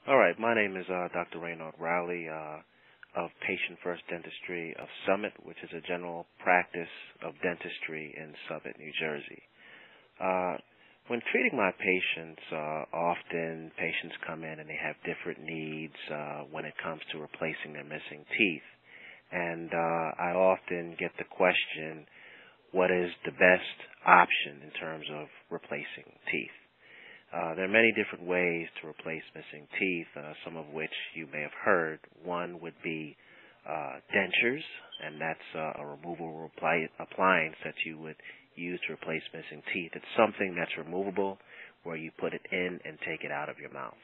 All right, my name is Dr. Raynard Riley of Patient First Dentistry of Summit, which is a general practice of dentistry in Summit, New Jersey. When treating my patients, often patients come in and they have different needs when it comes to replacing their missing teeth. And I often get the question, what is the best option in terms of replacing teeth? There are many different ways to replace missing teeth, some of which you may have heard. One would be dentures, and that's a removable appliance that you would use to replace missing teeth. It's something that's removable where you put it in and take it out of your mouth.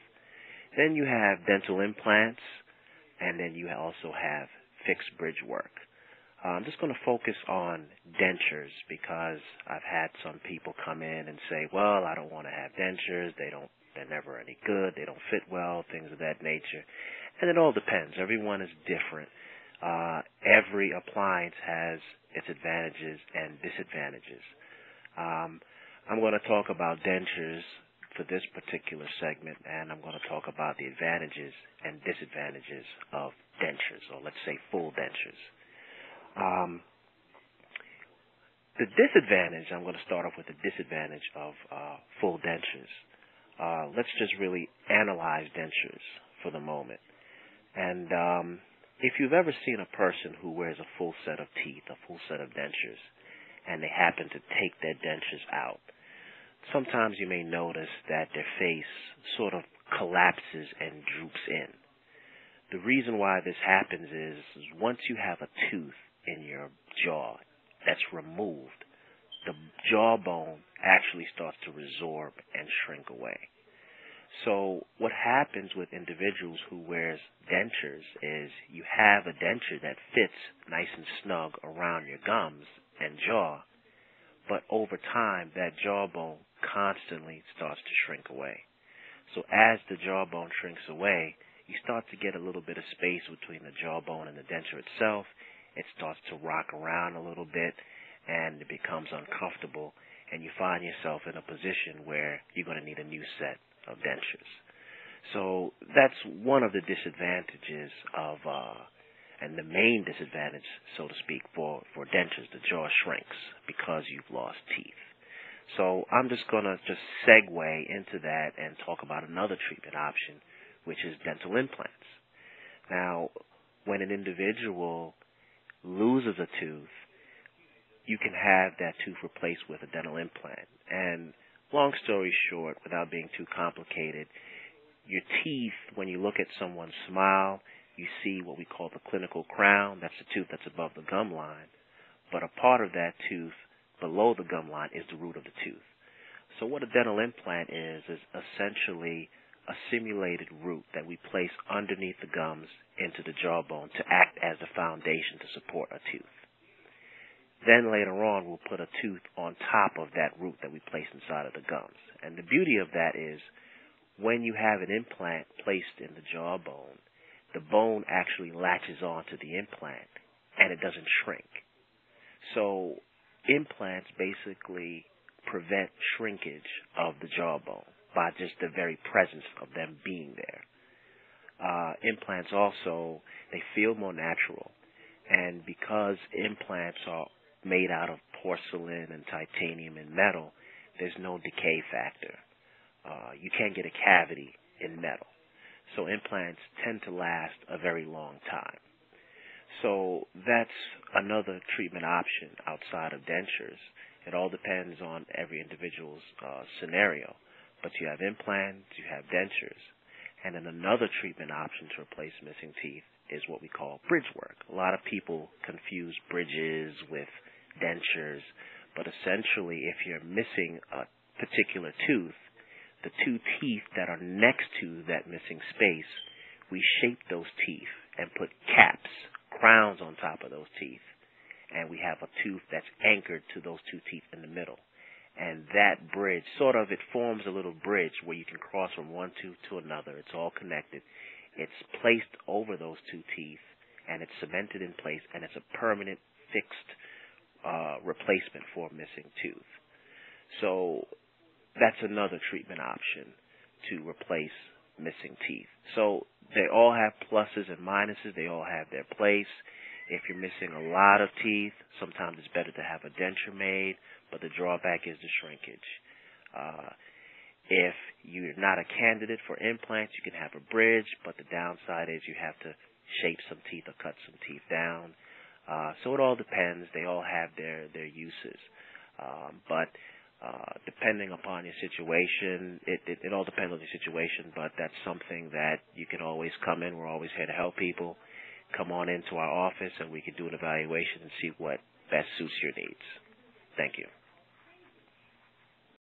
Then you have dental implants, and then you also have fixed bridge work. I'm just going to focus on dentures because I've had some people come in and say, well, I don't want to have dentures. They're never any good. They don't fit well, things of that nature. And it all depends. Everyone is different. Every appliance has its advantages and disadvantages. I'm going to talk about dentures for this particular segment, and I'm going to talk about the advantages and disadvantages of dentures, or let's say full dentures. The disadvantage, I'm going to start off with the disadvantage of full dentures. Let's just really analyze dentures for the moment. And if you've ever seen a person who wears a full set of teeth, a full set of dentures, and they happen to take their dentures out, sometimes you may notice that their face sort of collapses and droops in. The reason why this happens is once you have a tooth in your jaw that's removed, the jawbone actually starts to resorb and shrink away. So what happens with individuals who wears dentures is you have a denture that fits nice and snug around your gums and jaw, but over time that jawbone constantly starts to shrink away. So as the jawbone shrinks away, you start to get a little bit of space between the jawbone and the denture itself. It starts to rock around a little bit, and it becomes uncomfortable, and you find yourself in a position where you're going to need a new set of dentures. So that's one of the disadvantages of, and the main disadvantage, so to speak, for dentures. The jaw shrinks because you've lost teeth. So I'm just going to segue into that and talk about another treatment option, which is dental implants. Now, when an individual loses a tooth, you can have that tooth replaced with a dental implant. And long story short, without being too complicated, your teeth, when you look at someone's smile, you see what we call the clinical crown. That's the tooth that's above the gum line. But a part of that tooth below the gum line is the root of the tooth. So what a dental implant is essentially a simulated root that we place underneath the gums into the jawbone to act as the foundation to support a tooth. Then later on, we'll put a tooth on top of that root that we place inside of the gums. And the beauty of that is when you have an implant placed in the jawbone, the bone actually latches onto the implant and it doesn't shrink. So implants basically prevent shrinkage of the jawbone by just the very presence of them being there. Implants also, they feel more natural. And because implants are made out of porcelain and titanium and metal, there's no decay factor. You can't get a cavity in metal. So implants tend to last a very long time. So that's another treatment option outside of dentures. It all depends on every individual's scenario. But you have implants, you have dentures. And then another treatment option to replace missing teeth is what we call bridge work. A lot of people confuse bridges with dentures, but essentially if you're missing a particular tooth, the two teeth that are next to that missing space, we shape those teeth and put caps, crowns on top of those teeth, and we have a tooth that's anchored to those two teeth in the middle. And that bridge, it forms a little bridge where you can cross from one tooth to another. It's all connected. It's placed over those two teeth, and it's cemented in place, and it's a permanent, fixed replacement for a missing tooth. So that's another treatment option to replace missing teeth. So they all have pluses and minuses. They all have their place. If you're missing a lot of teeth, sometimes it's better to have a denture made, but the drawback is the shrinkage. If you're not a candidate for implants, you can have a bridge, but the downside is you have to shape some teeth or cut some teeth down. So it all depends. They all have their uses. But depending upon your situation, it all depends on your situation, but that's something that you can always come in. We're always here to help people. Come on into our office and we can do an evaluation and see what best suits your needs. Thank you.